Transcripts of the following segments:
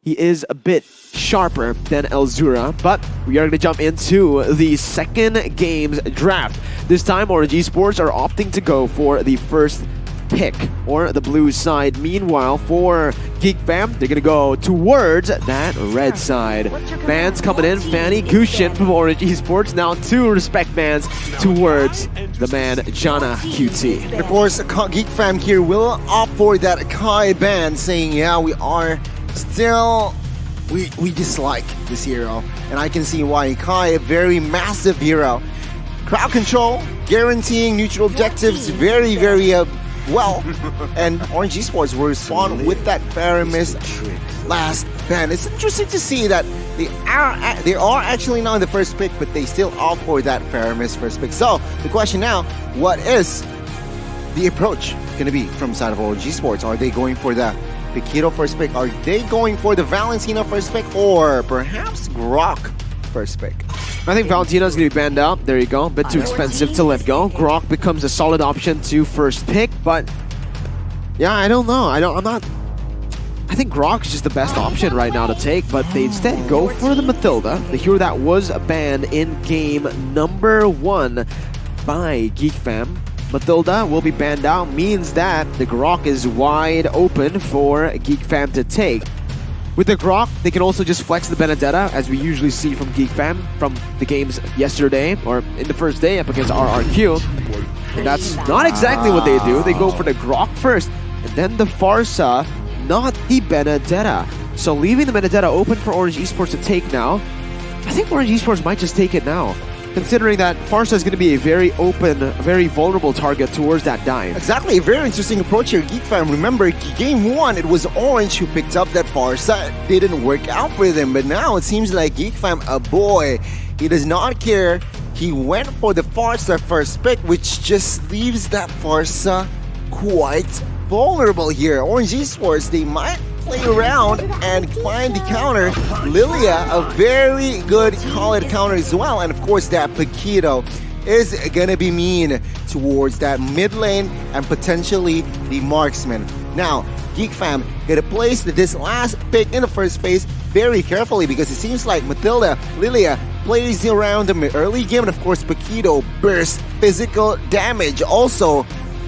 he is a bit sharper than Elzura, but we are going to jump into the second game's draft. This time, Orange Esports are opting to go for the first pick, or the blue side. Meanwhile, for GEEK Fam, they're going to go towards that red side. Bans coming in, Fanny Gushin from Orange Esports. Now 2 respect bans towards the man, Jana QT. And of course, GEEK Fam here will opt for that Kai ban, saying, yeah, we are still... We dislike this hero. And I can see why. Kai, a very massive hero. Crowd control, guaranteeing neutral objectives very, very well. And Orange Esports will respond with that Paramis last ban. It's interesting to see that they are actually not in the first pick, but they still opt for that Paramis first pick. So the question now, what is the approach going to be from the side of Orange Esports? Are they going for the Paquito first pick? Are they going for the Valentina first pick? Or perhaps Grok first pick? I think Valentina's going to be banned out. There you go. A bit too expensive to let go. Grok becomes a solid option to first pick, but yeah, I don't know. I think Grok's just the best option right now to take, but they instead go for the Mathilda, the hero that was banned in game number 1 by GEEK Fam. Mathilda will be banned out, means that the Grok is wide open for GEEK Fam to take. With the Grok, they can also just flex the Benedetta, as we usually see from GEEK Fam from the games yesterday, or in the first day up against RRQ. And that's not exactly what they do. They go for the Grok first, and then the Farsa, not the Benedetta. So leaving the Benedetta open for Orange Esports to take now. I think Orange Esports might just take it now, considering that Farsa is going to be a very open, very vulnerable target towards that dive. Exactly, a very interesting approach here, GEEK Fam. Remember, game 1, it was Orange who picked up that Farsa. It didn't work out for them, but now it seems like GEEK Fam, a boy, he does not care. He went for the Farsa first pick, which just leaves that Farsa quite vulnerable here. Orange Esports, they might play around and find the counter. Lilia, a very good solid counter as well. And of course, that Paquito is gonna be mean towards that mid lane and potentially the marksman. Now, GEEK Fam gonna place this last pick in the first phase very carefully, because it seems like Mathilda, Lilia plays around the early game, and of course, Paquito bursts physical damage. Also,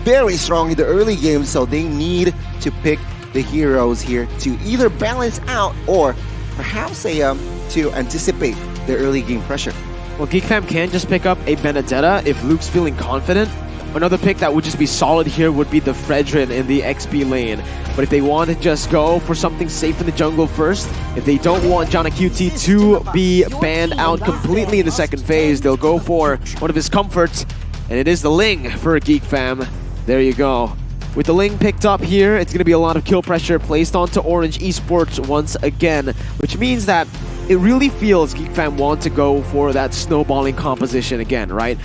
very strong in the early game, so they need to pick the heroes here to either balance out or perhaps to anticipate the early game pressure. Well, GEEK Fam can just pick up a Benedetta if Luke's feeling confident. Another pick that would just be solid here would be the Fredrin in the XP lane. But if they want to just go for something safe in the jungle first, if they don't want Jana QT to be banned out completely in the second phase, they'll go for one of his comforts, and it is the Ling for GEEK Fam. There you go. With the Ling picked up here, it's going to be a lot of kill pressure placed onto Orange Esports once again, which means that it really feels GEEK Fam want to go for that snowballing composition again, right?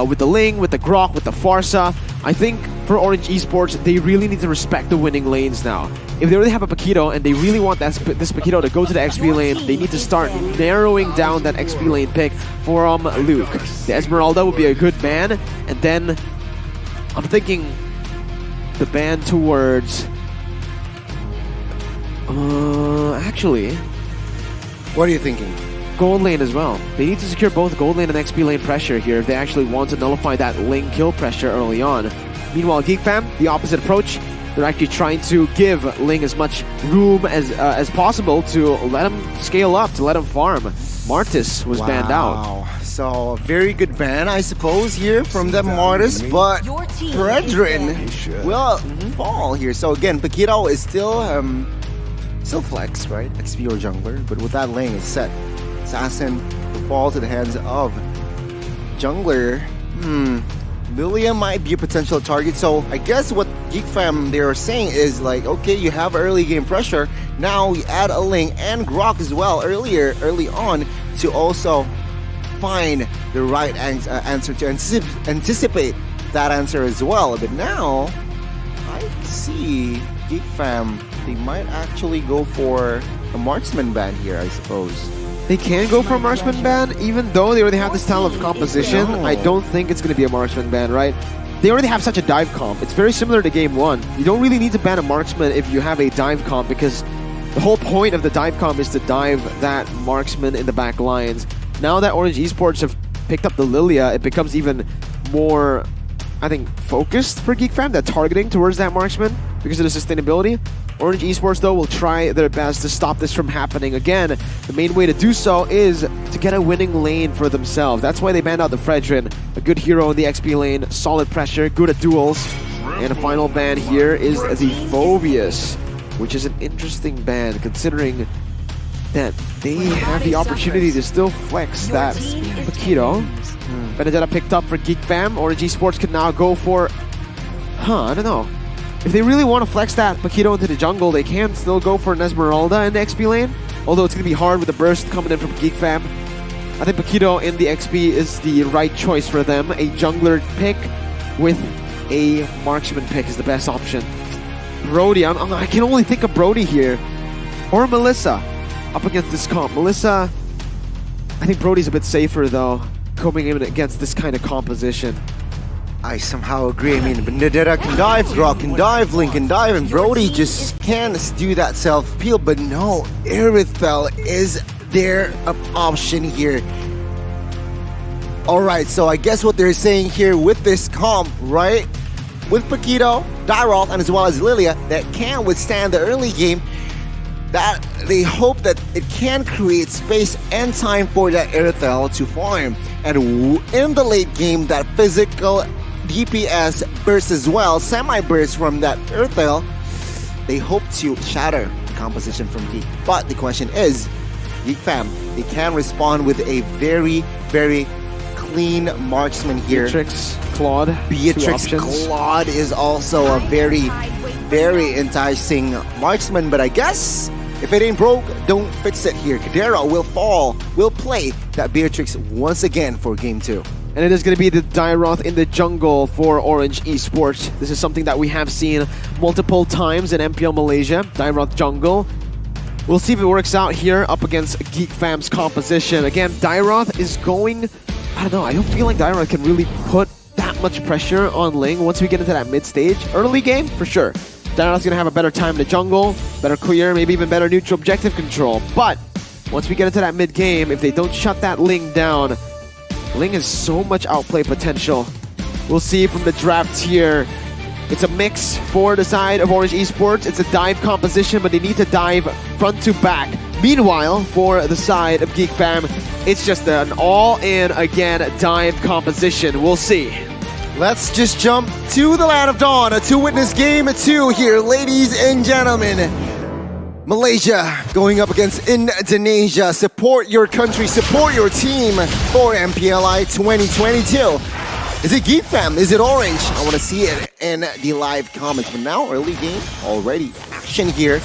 With the Ling, with the Grok, with the Farsa, I think for Orange Esports, they really need to respect the winning lanes now. If they really have a Paquito and they really want this Paquito to go to the XP lane, they need to start narrowing down that XP lane pick from Luke. The Esmeralda would be a good ban, and then I'm thinking the ban towards... actually... What are you thinking? Gold lane as well. They need to secure both gold lane and XP lane pressure here if they actually want to nullify that Ling kill pressure early on. Meanwhile, GEEK Fam, the opposite approach. They're actually trying to give Ling as much room as possible to let him scale up, to let him farm. Martis was banned out. So, a very good ban, I suppose, here from the Martis, but Fredrin will fall here. So again, Paquito is still flex, right? XP or jungler, but with that lane, it's set. Assassin will fall to the hands of jungler. Lilia might be a potential target, so I guess what GEEK Fam they are saying is like, okay, you have early game pressure, now we add a Ling and Grok as well early on to also find the right answer, to anticipate that answer as well. But now, I see GEEK Fam, they might actually go for a marksman ban here, I suppose. They can go for a marksman ban, even though they already have this style of composition. I don't think it's going to be a marksman ban, right? They already have such a dive comp. It's very similar to game 1. You don't really need to ban a marksman if you have a dive comp, because The whole point of the dive comp is to dive that marksman in the back lines. Now that Orange Esports have picked up the Lilia, it becomes even more, I think, focused for GEEK Fam, that targeting towards that marksman because of the sustainability. Orange Esports, though, will try their best to stop this from happening. Again, the main way to do so is to get a winning lane for themselves. That's why they banned out the Fredrin, a good hero in the XP lane, solid pressure, good at duels. And a final ban here is the Phobius, which is an interesting ban considering that they have the opportunity to still flex that Paquito. Benedetta picked up for GEEK Fam. Orange Esports could now go for... I don't know. If they really want to flex that Paquito into the jungle, they can still go for an Esmeralda in the XP lane. Although it's going to be hard with the burst coming in from GEEK Fam. I think Paquito in the XP is the right choice for them. A jungler pick with a marksman pick is the best option. Brody, I can only think of Brody here. Or Melissa up against this comp. Melissa, I think Brody's a bit safer though, coming in against this kind of composition. I somehow agree. I mean, Benedetta can dive, Rock can dive, Link can dive, and Brody just can't do that self-peel. But no, Irithel is their option here. Alright, so I guess what they're saying here with this comp, right? With Paquito, Dyroth, and as well as Lilia, that can withstand the early game, that they hope that it can create space and time for that Irithel to farm. And in the late game, that physical DPS burst as well, semi-burst from that Irithel, they hope to shatter the composition from GEEK. But the question is, GEEK Fam, they can respond with a very, very clean marksman here. Beatrix, Claude. Beatrix, Claude is also a very, very enticing marksman, but I guess if it ain't broke, don't fix it here. Kadera will play that Beatrix once again for Game 2. And it is going to be the Dyroth in the jungle for Orange Esports. This is something that we have seen multiple times in MPL Malaysia. Dyroth jungle. We'll see if it works out here up against GEEK Fam's composition. Again, Dyroth is going... I don't know, I don't feel like Dyroth can really put that much pressure on Ling once we get into that mid stage. Early game, for sure. Dyroth's going to have a better time in the jungle, better clear, maybe even better neutral objective control. But once we get into that mid game, if they don't shut that Ling down, Ling has so much outplay potential. We'll see from the draft here. It's a mix for the side of Orange Esports. It's a dive composition, but they need to dive front to back. Meanwhile, for the side of GEEK Fam, it's just an all-in, again, dive composition. We'll see. Let's just jump to the Land of Dawn to witness Game 2 here, ladies and gentlemen. Malaysia going up against Indonesia. Support your country, support your team for MPLI 2022. Is it GEEK Fam? Is it Orange? I want to see it in the live comments. But now, early game, already action here.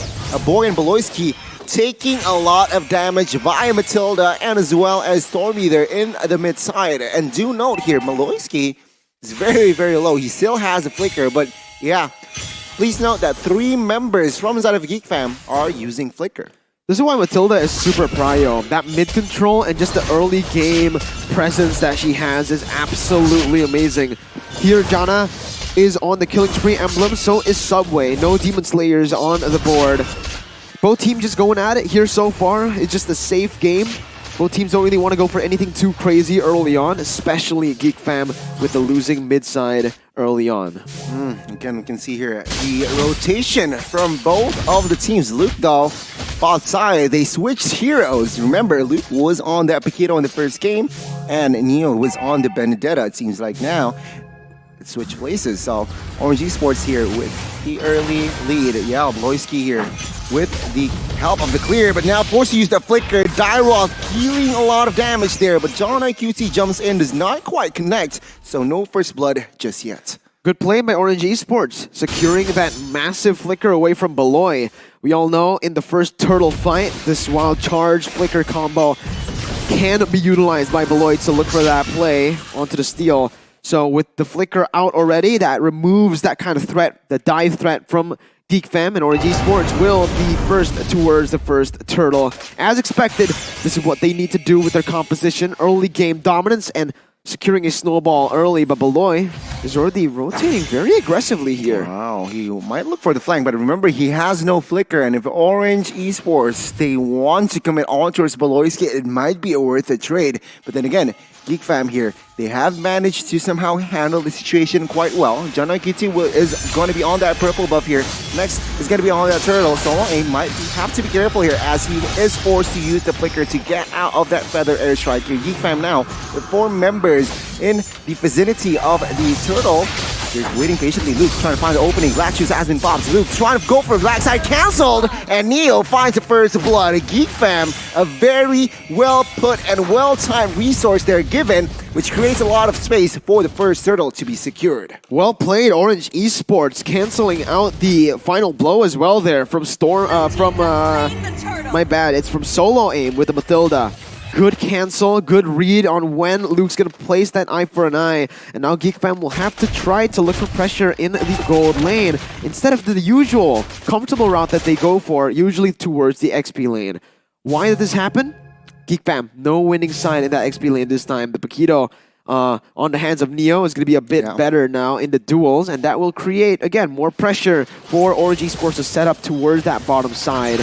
Boy and Beloyski taking a lot of damage via Matilda and as well as Stormy there in the mid side. And do note here, Beloyski is very, very low. He still has a flicker, but yeah. Please note that 3 members from inside of GEEK Fam are using flicker. This is why Matilda is super prio. That mid control and just the early game presence that she has is absolutely amazing. Here, Jana is on the killing spree emblem, so is Subway. No Demon Slayers on the board. Both teams just going at it here so far. It's just a safe game. Both teams don't really want to go for anything too crazy early on, especially GEEK Fam with the losing mid side early on. Again, we can see here the rotation from both of the teams. Luke, though, bot side, they switched heroes. Remember, Luke was on that Paquito in the first game, and Neo was on the Benedetta, it seems like now. It switched places, so Orange Esports here with the early lead. Yeah, Bloisky here with the help of the clear, but now forced to use that flicker. Dyroth dealing a lot of damage there, but John IQT jumps in, does not quite connect, so no first blood just yet. Good play by Orange Esports, securing that massive flicker away from Beloy. We all know in the first turtle fight, this wild charge flicker combo can be utilized by Beloy to look for that play onto the steal. So with the flicker out already, that removes that kind of threat, the dive threat from GEEK Fam, and Orange Esports will be first towards the first turtle. As expected, this is what they need to do with their composition. Early game dominance and securing a snowball early, but Beloy is already rotating very aggressively here. Wow, he might look for the flank, but remember, he has no flicker, and if Orange Esports, they want to commit on towards Beloyski, it might be worth a trade. But then again, GEEK Fam here, they have managed to somehow handle the situation quite well. Jana Kitty is going to be on that purple buff here. Next is going to be on that turtle. Solo Aim might have to be careful here as he is forced to use the flicker to get out of that feather airstrike here. GEEK Fam now with 4 members in the vicinity of the turtle. They're waiting patiently. Luke trying to find the opening. Black Shoes has been popped. Luke trying to go for black side, cancelled, and Neo finds the first blood. GEEK Fam, a very well put and well timed resource they're given, which creates a lot of space for the first turtle to be secured. Well played, Orange Esports, canceling out the final blow as well there from my bad, it's from Solo Aim with the Mathilda. Good cancel, good read on when Luke's going to place that eye for an eye. And now GEEK Fam will have to try to look for pressure in the gold lane instead of the usual comfortable route that they go for, usually towards the XP lane. Why did this happen? GEEK Fam, no winning side in that XP lane this time. The Paquito on the hands of Neo is going to be a bit better now in the duels, and that will create, again, more pressure for Orange Esports to set up towards that bottom side.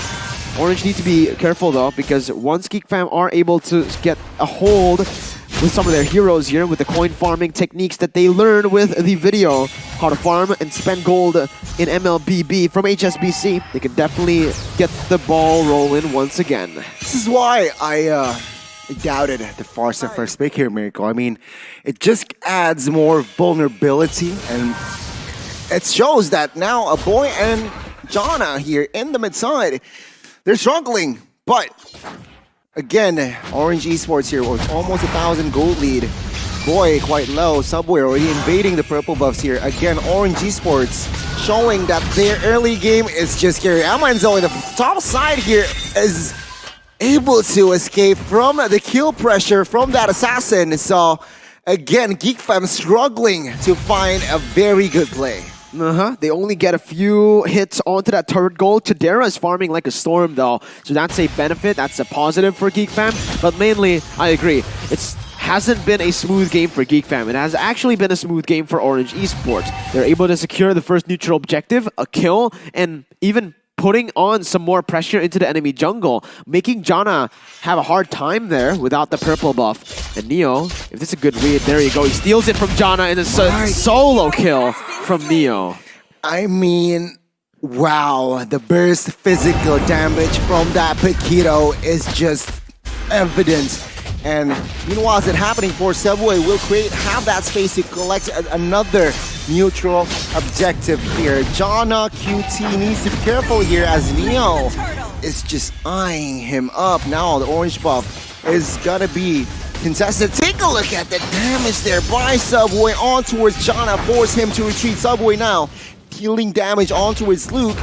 Orange need to be careful though, because once GEEK Fam are able to get a hold with some of their heroes here, with the coin farming techniques that they learn with the video, how to farm and spend gold in MLBB from HSBC, they can definitely get the ball rolling once again. This is why I doubted the Farsa first pick here, Miracle. I mean, it just adds more vulnerability, and it shows that now a boy and Jana here in the mid side, they're struggling, but again, Orange Esports here with almost 1,000 gold lead. Boy, quite low. Subway already invading the purple buffs here. Again, Orange Esports showing that their early game is just scary. Amanzo in the top side here is able to escape from the kill pressure from that assassin. So again, GEEK Fam struggling to find a very good play. They only get a few hits onto that turret goal. Chidera is farming like a storm though, so that's a benefit, that's a positive for GEEK Fam. But mainly, I agree, it hasn't been a smooth game for GEEK Fam. It has actually been a smooth game for Orange Esports. They're able to secure the first neutral objective, a kill, and even putting on some more pressure into the enemy jungle, making Jana have a hard time there without the purple buff. And Neo, if this is a good read, there you go. He steals it from Jana in a solo kill from Neo. I mean, wow, the burst physical damage from that Paquito is just evident. And meanwhile, as it's happening for Subway, will have that space to collect another neutral objective here. Jana QT needs to be careful here as Neo is just eyeing him up. Now the orange buff is gonna be contested. Take a look at the damage there by Subway on towards Jana, force him to retreat. Subway now dealing damage on towards Luke.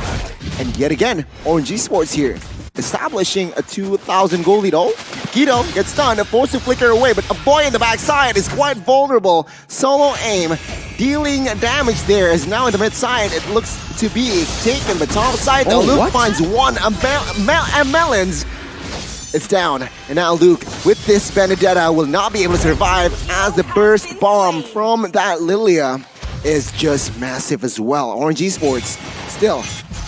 And yet again, Orange Esports here, establishing a 2,000 goal lead. Oh, Guido gets stunned, forced to flicker away, but a boy in the backside is quite vulnerable. Solo Aim dealing damage there is now in the mid side. It looks to be taken, but top side though, Luke finds one, and Melons. It's down, and now Luke with this Benedetta will not be able to survive as the burst bomb from that Lilia is just massive as well. Orange Esports still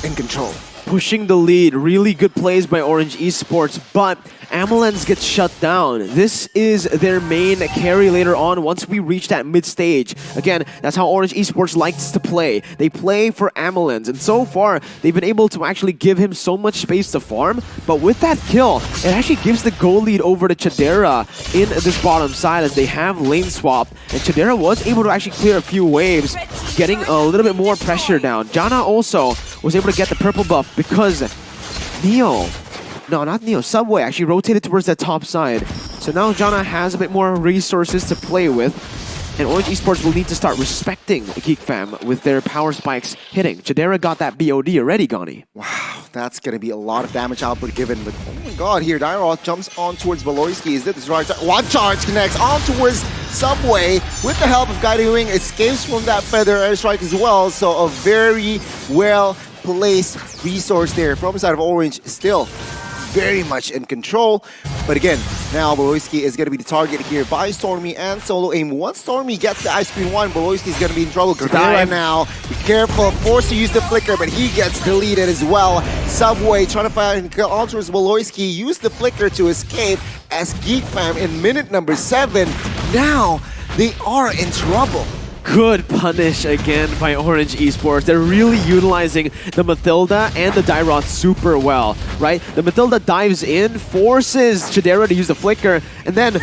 in control. Pushing the lead, really good plays by Orange Esports, but Amelens gets shut down. This is their main carry later on once we reach that mid stage. Again, that's how Orange Esports likes to play. They play for Amelens, and so far, they've been able to actually give him so much space to farm, but with that kill, it actually gives the goal lead over to Chidera in this bottom side as they have lane swap, and Chidera was able to actually clear a few waves, getting a little bit more pressure down. Jana also was able to get the purple buff because Subway actually rotated towards that top side. So now Jana has a bit more resources to play with, and Orange Esports will need to start respecting GEEK Fam with their power spikes hitting. Chidera got that BOD already, Gani. Wow, that's going to be a lot of damage output given, but oh my god, here Dairoth jumps on towards Valoisky. Is this right? One charge connects on towards Subway with the help of Guiding escapes from that feather airstrike as well, so a very well placed resource there from the side of Orange. Still very much in control. But again, now Boloyski is going to be the target here by Stormy and Solo Aim. Once Stormy gets the ice cream one, Boloyski is going to be in trouble. Gardera now, be careful, forced to use the flicker, but he gets deleted as well. Subway trying to find alters Boloyski, use the flicker to escape as GEEK Fam in minute number 7. Now, they are in trouble. Good punish again by Orange Esports. They're really utilizing the Mathilda and the Dairoth super well, right? The Mathilda dives in, forces Chidera to use the flicker, and then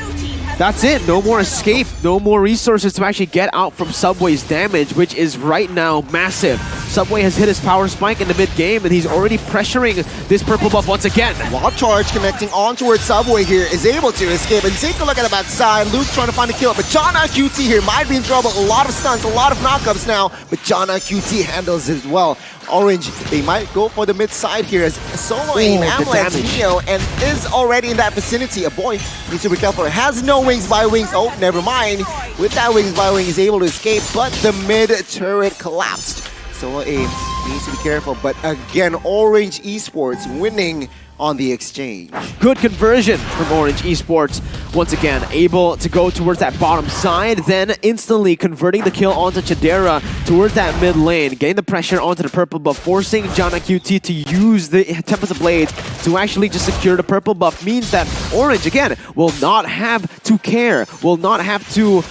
that's it. No more escape, no more resources to actually get out from Subway's damage, which is right now massive. Subway has hit his power spike in the mid-game, and he's already pressuring this purple buff once again. Wild Charge connecting on towards Subway here is able to escape. And take a look at the backside. Luke trying to find a kill, but Jana QT here might be in trouble. A lot of stunts, a lot of knockups now, but Jana QT handles it well. Orange, they might go for the mid side here as Solo Aim ambulance Neo and is already in that vicinity. A boy needs to be careful. Has no wings by wings. Oh, never mind. With that wings by wing, he's able to escape, but the mid turret collapsed. Solo Aim needs to be careful, but again, Orange Esports winning on the exchange. Good conversion from Orange Esports. Once again, able to go towards that bottom side, then instantly converting the kill onto Chidera towards that mid lane, getting the pressure onto the purple buff, forcing Jana QT to use the Tempest of Blades to actually just secure the purple buff, means that Orange, again, will not have to care, will not have to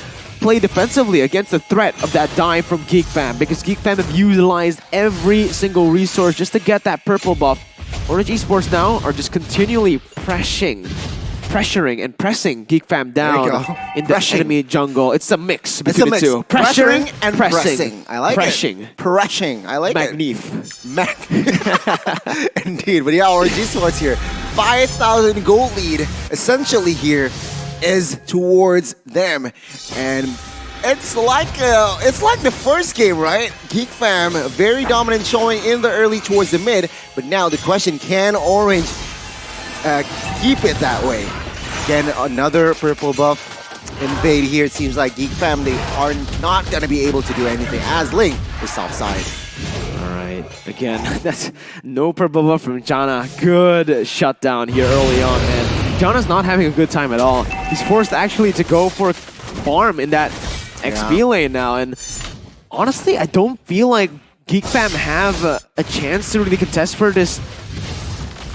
play defensively against the threat of that dive from GEEK Fam, because GEEK Fam have utilized every single resource just to get that purple buff. Orange Esports now are just continually pressuring and pressing GEEK Fam down in the enemy jungle. It's a mix between the two. Pressuring and pressing. I like it. Pressing. I like Magnif. it. Indeed. But yeah, Orange Esports here. 5,000 gold lead essentially here is towards them. And it's like the first game, right? GEEK Fam, very dominant showing in the early towards the mid, but now the question, can Orange keep it that way? Again, another purple buff invade here. It seems like GEEK Fam, they are not going to be able to do anything as Link is offside. Alright, again, that's no purple buff from Jana. Good shutdown here early on, and Jana's not having a good time at all. He's forced actually to go for farm in that XP lane now, and honestly, I don't feel like GEEK Fam have a chance to really contest for this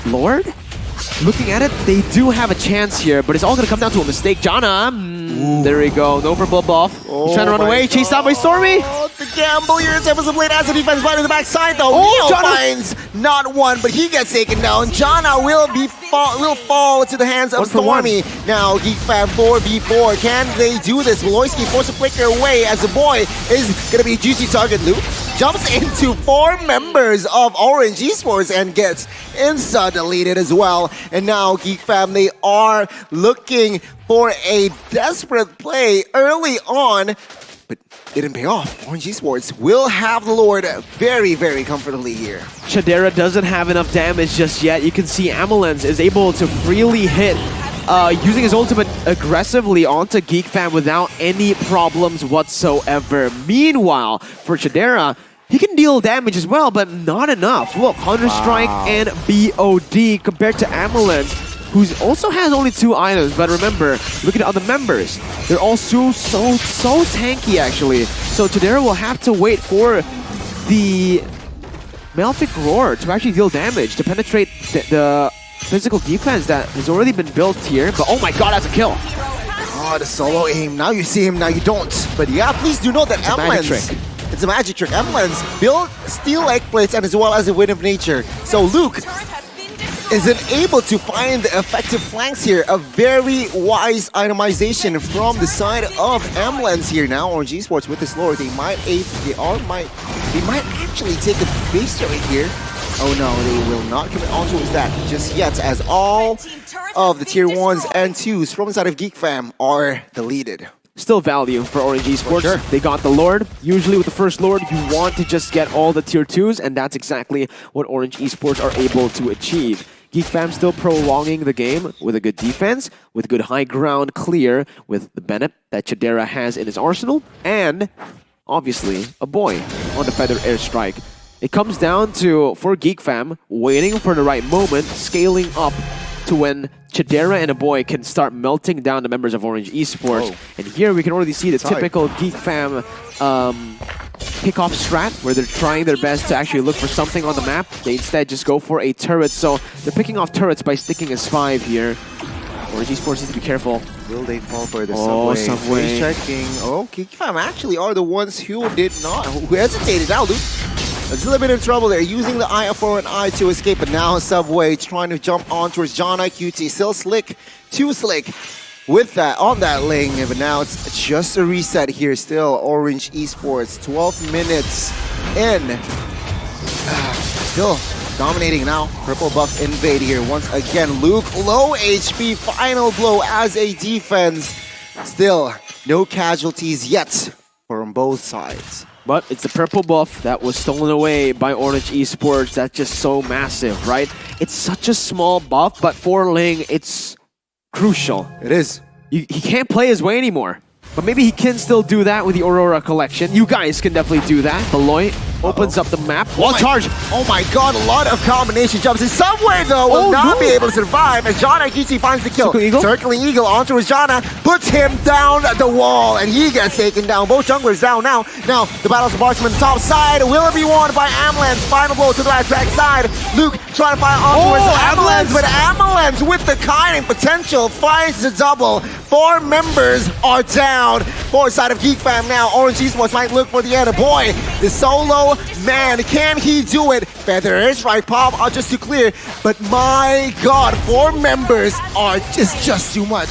Lord. Looking at it, they do have a chance here, but it's all going to come down to a mistake. Jana, there we go, no purple buff. He's trying to run away, chased out by Stormy. Oh, the gamble here is Tempest of Blade as the defense fight in the backside though. Neo finds not one, but he gets taken down. Jana will fall to the hands of Stormy. Now GEEK Fam 4v4. Can they do this? Boloyski forced to flicker away as the boy is going to be a juicy target. Luke jumps into 4 members of Orange Esports and gets insta-deleted as well. And now GEEK Fam, they are looking for a desperate play early on, but it didn't pay off. Orange Esports will have the Lord very, very comfortably here. Chidera doesn't have enough damage just yet. You can see Amelens is able to freely hit using his ultimate aggressively onto GEEK Fam without any problems whatsoever. Meanwhile, for Chidera, he can deal damage as well, but not enough. Look, Hunter Strike and BOD compared to Amelens, who also has only 2 items. But remember, look at the other members. They're all so tanky, actually. So Chidera will have to wait for the Malefic Roar to actually deal damage, to penetrate the physical defense that has already been built here. But oh my god, that's a kill. Oh, the solo aim. Now you see him, now you don't. But yeah, please do know that Amelens, it's a magic trick. Amelens built steel egg plates and as well as a Wind of Nature. So Luke isn't able to find the effective flanks here. A very wise itemization from the side of Amelens here. Now Orange Esports with this lore, they might actually take the base turret here. Oh no, they will not commit on towards that just yet, as all of the tier 1s and 2s from the side of GEEK Fam are deleted. Still value for Orange Esports. Sure. They got the Lord. Usually with the first Lord, you want to just get all the tier 2s, and that's exactly what Orange Esports are able to achieve. GEEK Fam still prolonging the game with a good defense, with good high ground clear, with the Bennett that Chidera has in his arsenal, and obviously a boy on the Feather Airstrike. It comes down to, for GEEK fam, waiting for the right moment, scaling up to when Chidera and a boy can start melting down the members of Orange Esports. And here we can already see the typical GEEK fam kickoff strat, where they're trying their best to actually look for something on the map. They instead just go for a turret, so they're picking off turrets by sticking as 5 here. Orange Esports needs to be careful. Will they fall for the Subway? Checking. Oh, GEEK fam actually are the ones who did not, who hesitated. Now, Luke is a little bit in trouble there, using the IF4 and I to escape, but now Subway trying to jump on towards John QT. Still slick, too slick with that, on that lane, but now it's just a reset here. Still Orange Esports, 12 minutes in. Still dominating now. Purple buff invade here once again. Luke, low HP, final blow as a defense. Still, no casualties yet from both sides. But it's the purple buff that was stolen away by Orange Esports. That's just so massive, right? It's such a small buff, but for Ling, it's crucial. It is. He can't play his way anymore. But maybe he can still do that with the Aurora collection. You guys can definitely do that. Beloit opens up the map. Wall charge! Oh my god, a lot of combination jumps. In Subway, though, will not be able to survive as Jana Kichi finds the kill. Circling Eagle onto his Jana, puts him down the wall, and he gets taken down. Both junglers down now. Now, the battle's of Marksman top side. Will it be won by Ambulance? Final blow to the right back side. Luke trying to find onto his Ambulance, but Ambulance with the kind and potential finds the double. 4 members are down. 4 side of GEEK fam now. Orange Esports might look for the end. Boy, the solo man, can he do it? Feathers, right pop, just too clear. But my god, 4 members are just too much.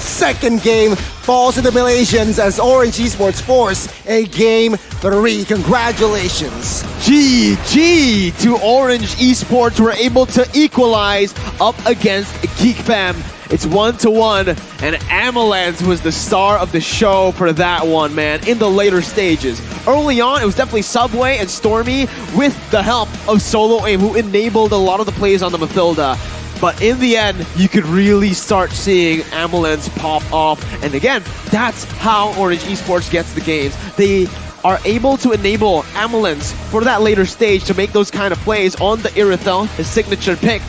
Second game falls to the Malaysians as Orange Esports force a game 3. Congratulations. GG to Orange Esports. We're able to equalize up against GEEK fam. It's 1-1, and Amalance was the star of the show for that one, man, in the later stages. Early on, it was definitely Subway and Stormy with the help of Solo Aim, who enabled a lot of the plays on the Mathilda. But in the end, you could really start seeing Amalance pop off. And again, that's how Orange Esports gets the games. They are able to enable Amalance for that later stage to make those kind of plays on the Irithel, his signature pick.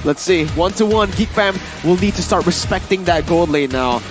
Let's see, 1-1, GEEK fam will need to start respecting that gold lane now.